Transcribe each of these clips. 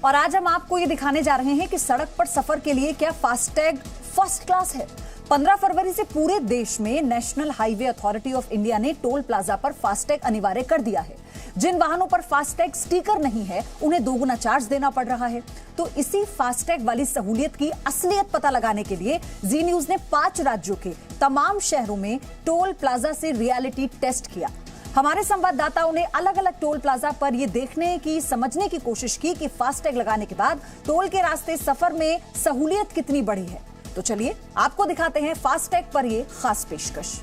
और आज हम आपको ये दिखाने जा रहे हैं कि सड़क पर सफर के लिए क्या फास्टैग फर्स्ट क्लास है। 15 फरवरी से पूरे देश में national highway authority of India ने टोल प्लाजा पर फास्टैग अनिवार्य कर दिया है। जिन वाहनों पर फास्टैग स्टिकर नहीं है उन्हें दोगुना चार्ज देना पड़ रहा है। तो इसी फास्टैग वाली सहूलियत की असलियत पता लगाने के लिए जी न्यूज ने 5 राज्यों के तमाम शहरों में टोल प्लाजा से रियलिटी टेस्ट किया। हमारे संवाददाताओं ने अलग अलग टोल प्लाजा पर यह देखने की समझने की कोशिश की कि फास्टैग लगाने के बाद टोल के रास्ते सफर में सहूलियत कितनी बढ़ी है। तो चलिए आपको दिखाते हैं फास्टैग पर यह खास पेशकश।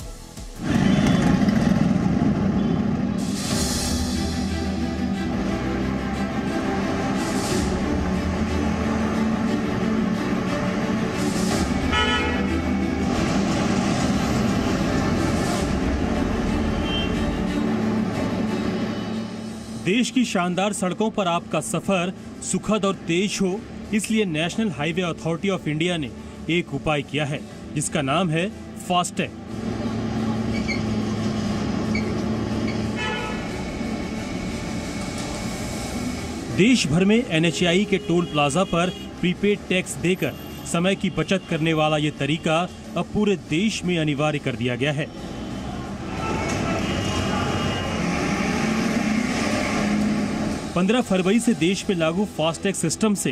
देश की शानदार सड़कों पर आपका सफर सुखद और तेज हो, इसलिए national highway authority of India ने एक उपाय किया है जिसका नाम है फास्टैग। देश भर में NHAI के टोल प्लाजा पर प्रीपेड टैक्स देकर समय की बचत करने वाला ये तरीका अब पूरे देश में अनिवार्य कर दिया गया है। पंद्रह फरवरी से देश में लागू फास्टैग सिस्टम से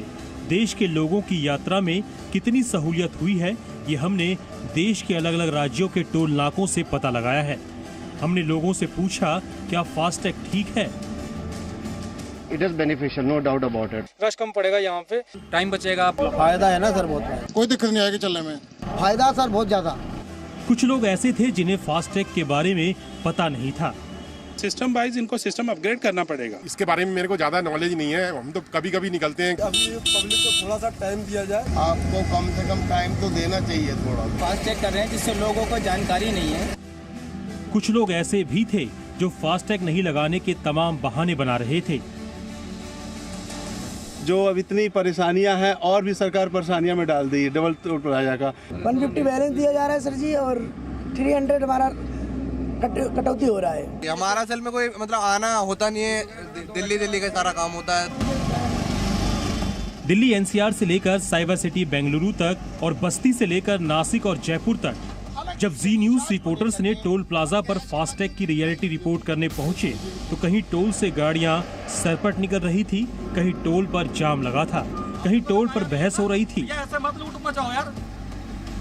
देश के लोगों की यात्रा में कितनी सहूलियत हुई है, ये हमने देश के अलग अलग राज्यों के टोल नाकों से पता लगाया है। हमने लोगों से पूछा क्या फास्टैग ठीक है। It is beneficial, no doubt about it. Rush कम पड़ेगा, यहाँ पे टाइम बचेगा। फायदा है ना सर, बहुत कोई दिक्कत नहीं आएगी चलने में। फायदा सर बहुत ज्यादा। कुछ लोग ऐसे थे जिन्हें फास्टैग के बारे में पता नहीं था। सिस्टम वाइज इनको सिस्टम अपग्रेड करना पड़ेगा। इसके बारे में मेरे को ज्यादा नॉलेज नहीं है, हम तो कभी कभी निकलते हैं। अभी पब्लिक को थोड़ा सा टाइम दिया जाए। आपको कम से कम टाइम तो देना चाहिए थोड़ा। फास्टैग कर रहे हैं जिससे लोगों को जानकारी नहीं है। कुछ लोग ऐसे भी थे जो फास्टैग नहीं लगाने के तमाम बहाने बना रहे थे। जो अब इतनी परेशानियां हैं और भी सरकार परेशानियां में डाल दी, डबल टोल प्लाजा का 150 बैलेंस दिया जा रहा है सर जी, और 300 हमारा कटौती हो रहा है। हमारा असल में कोई मतलब आना होता नहीं है, दिल्ली का सारा काम होता है। दिल्ली NCR से लेकर साइबर सिटी बेंगलुरु तक और बस्ती से लेकर नासिक और जयपुर तक जब जी न्यूज रिपोर्टर्स ने टोल प्लाजा पर फास्टैग की रियलिटी रिपोर्ट करने पहुंचे तो कहीं टोल से गाड़ियां सरपट निकल रही थी, कहीं टोल पर जाम लगा था, कहीं टोल पर बहस हो रही थी। ऐसे मत लूट मचाओ यार,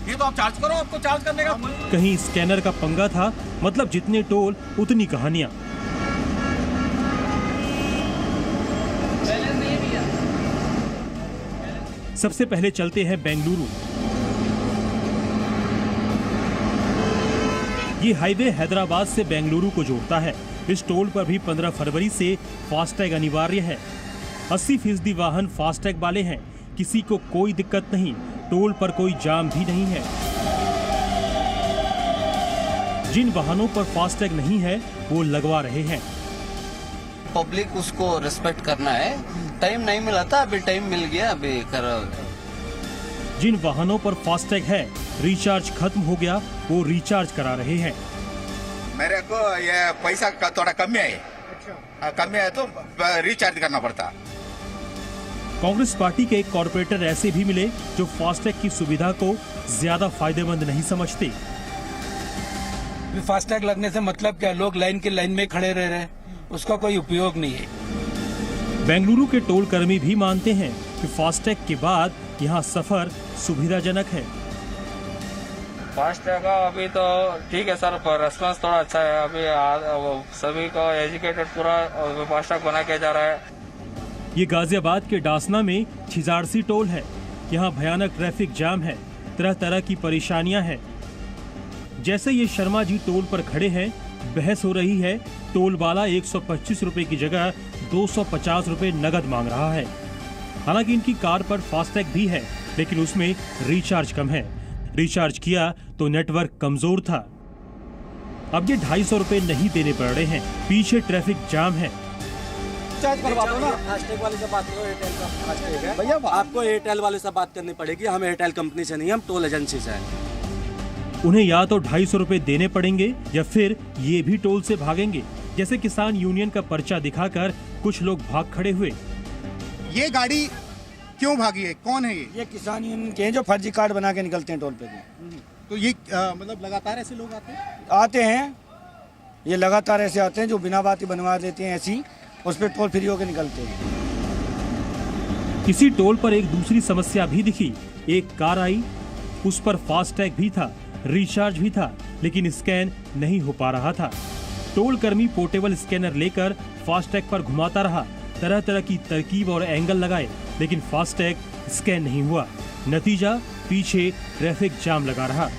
ये तो आप चार्ज करो, आपको चार्ज करने का। कहीं स्कैनर का पंगा था, मतलब जितने टोल उतनी कहानियां। सबसे पहले चलते हैं बेंगलुरु। ये हाईवे हैदराबाद से बेंगलुरु को जोड़ता है। इस टोल पर भी 15 फरवरी से फास्टैग अनिवार्य है। 80% वाहन फास्टैग वाले हैं, किसी को कोई दिक्कत नहीं, टोल पर कोई जाम भी नहीं है। जिन वाहनों पर फास्टैग नहीं है वो लगवा रहे हैं। पब्लिक उसको रिस्पेक्ट करना है। टाइम नहीं मिला था, अभी टाइम मिल गया, अभी कर। जिन वाहनों पर फास्टैग है, रिचार्ज खत्म हो गया, वो रिचार्ज करा रहे हैं। मेरे को ये पैसा का थोड़ा कमी है, कमी है तो रिचार्ज करना पड़ता। कांग्रेस पार्टी के एक कॉर्पोरेटर ऐसे भी मिले जो फास्टैग की सुविधा को ज्यादा फायदेमंद नहीं समझते। फास्टैग लगने से मतलब क्या, लोग लाइन में खड़े रह रहे हैं, उसका कोई उपयोग नहीं है। बेंगलुरु के टोल कर्मी भी मानते हैं कि फास्टैग के बाद यहाँ सफर सुविधाजनक है। फास्टैग अभी तो ठीक है सर, पर रेस्पॉन्स थोड़ा अच्छा है। अभी सभी को एजुकेटेड पूरा फास्टैग बना के जा रहा है। ये गाजियाबाद के डासना में छिजारसी टोल है। यहाँ भयानक ट्रैफिक जाम है, तरह तरह की परेशानियां हैं। जैसे ये शर्मा जी टोल पर खड़े हैं, बहस हो रही है। टोल वाला 125 रुपए की जगह 250 रुपए नगद मांग रहा है। हालांकि इनकी कार पर फास्टैग भी है, लेकिन उसमें रिचार्ज कम है। रिचार्ज किया तो नेटवर्क कमजोर था। अब ये 250 रुपए नहीं देने पड़ रहे हैं, पीछे ट्रैफिक जाम है। चार्ज करवा दो ना। फास्टैग वाले से बात करो, एयरटेल का फास्टैग है भैया। आपको एयरटेल वाले से बात करनी पड़ेगी, हम एयरटेल कंपनी से नहीं, हम टोल एजेंसी से हैं। उन्हें या तो 250 रुपए देने पड़ेंगे या फिर ये भी टोल से भागेंगे। जैसे किसान यूनियन का पर्चा दिखाकर कुछ लोग भाग खड़े हुए। ये गाड़ी क्यों भागी है, कौन है ये? किसान यूनियन के हैं जो फर्जी कार्ड बना के निकलते हैं टोल पे के। तो ये मतलब लगातार ऐसे लोग आते हैं, ये लगातार ऐसे आते हैं जो बिना बात ही बनवा देते हैं, ऐसी उस पर टोल फ्री होकर निकलते हैं। इसी टोल पर एक दूसरी समस्या भी दिखी। एक कार आई, उस पर फास्टैग भी था, रिचार्ज भी था, लेकिन स्कैन नहीं हो पा रहा था। टोल कर्मी पोर्टेबल स्कैनर लेकर फास्टैग पर घुमाता रहा, तरह तरह की तरकीब और एंगल लगाए, लेकिन फास्टैग स्कैन नहीं हुआ। नतीजा, पीछे ट्रैफिक जाम लगा रहा।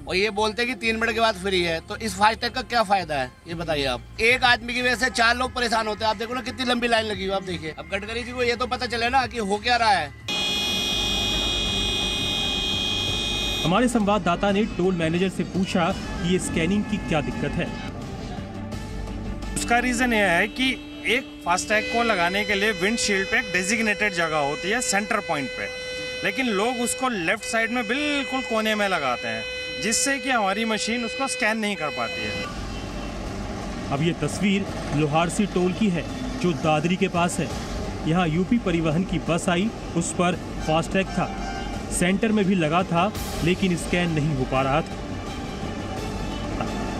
और ये बोलते हैं कि 3 मिनट के बाद फ्री है, तो इस फास्टैग का क्या फायदा है ये बताइए आप। एक आदमी की वजह से 4 लोग परेशान होते हैं। आप देखो ना कितनी लंबी लाइन लगी हुई, आप देखिए। अब गडकरी जी को ये तो पता चले ना कि हो क्या रहा है। हमारे संवाददाता ने टोल मैनेजर से पूछा कि ये स्कैनिंग की क्या दिक्कत है। उसका रीजन यह है कि एक फास्टैग को लगाने के लिए विंडशील्ड पे एक डेजिग्नेटेड जगह होती है सेंटर पॉइंट पे, लेकिन लोग उसको लेफ्ट साइड में बिल्कुल कोने में लगाते हैं, जिससे कि हमारी मशीन उसको स्कैन नहीं कर पाती है। अब ये तस्वीर लोहारसी टोल की है जो दादरी के पास है। यहाँ यूपी परिवहन की बस आई, उस पर फास्टैग था, सेंटर में भी लगा था, लेकिन स्कैन नहीं हो पा रहा था।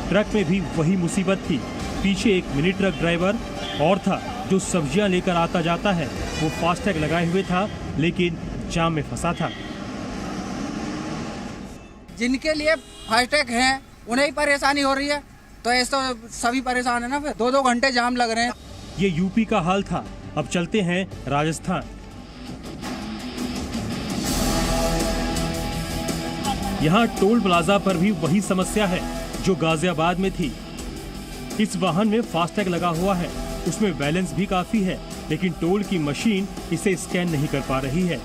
ट्रक में भी वही मुसीबत थी। पीछे एक मिनी ट्रक ड्राइवर और था जो सब्जियां लेकर आता जाता है। वो फास्टैग लगाए हुए था, लेकिन जाम में फंसा था। जिनके लिए फास्टैग हैं उन्हें ही परेशानी हो रही है, तो ऐसा सभी परेशान है ना। फिर 2-2 घंटे जाम लग रहे हैं। ये यूपी का हाल था। अब चलते हैं राजस्थान। यहाँ टोल प्लाजा पर भी वही समस्या है जो गाजियाबाद में थी। इस वाहन में फास्टैग लगा हुआ है, उसमें बैलेंस भी काफी है, लेकिन टोल की मशीन इसे स्कैन नहीं कर पा रही है।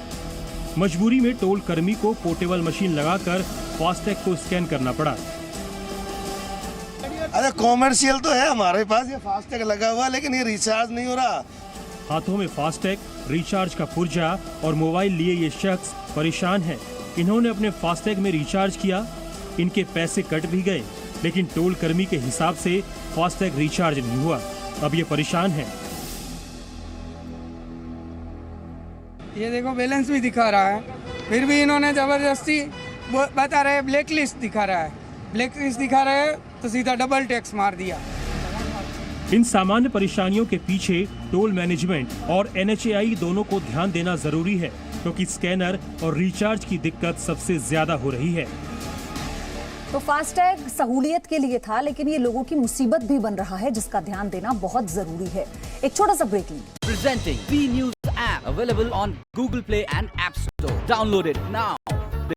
मजबूरी में टोल कर्मी को पोर्टेबल मशीन लगाकर फास्टैग को स्कैन करना पड़ा। अरे कॉमर्शियल तो है हमारे पास, ये फास्टैग लगा हुआ, लेकिन ये रिचार्ज नहीं हो रहा। हाथों में फास्टैग, रिचार्ज का पुर्जा और मोबाइल लिए ये शख्स परेशान है। इन्होंने अपने फास्टैग में रिचार्ज किया, इनके पैसे कट भी गए, लेकिन टोल कर्मी के हिसाब से फास्टैग रिचार्ज नहीं हुआ। अब ये परेशान है। ये देखो बैलेंस भी दिखा रहा है, फिर भी इन्होंने जबरदस्ती बता रहे ब्लैक लिस्ट दिखा रहा है। ब्लैक लिस्ट दिखा रहे हैं तो सीधा डबल टैक्स मार दिया। इन सामान्य परेशानियों के पीछे टोल मैनेजमेंट और NHAI दोनों को ध्यान देना जरूरी है, क्योंकि स्कैनर और रिचार्ज की दिक्कत सबसे ज्यादा हो रही है। तो फास्टैग सहूलियत के लिए था, लेकिन ये लोगों की मुसीबत भी बन रहा है, जिसका ध्यान देना बहुत जरूरी है। एक छोटा सा ब्रेक लीजिए। Presenting B News app available on Google Play and App Store. Download it now.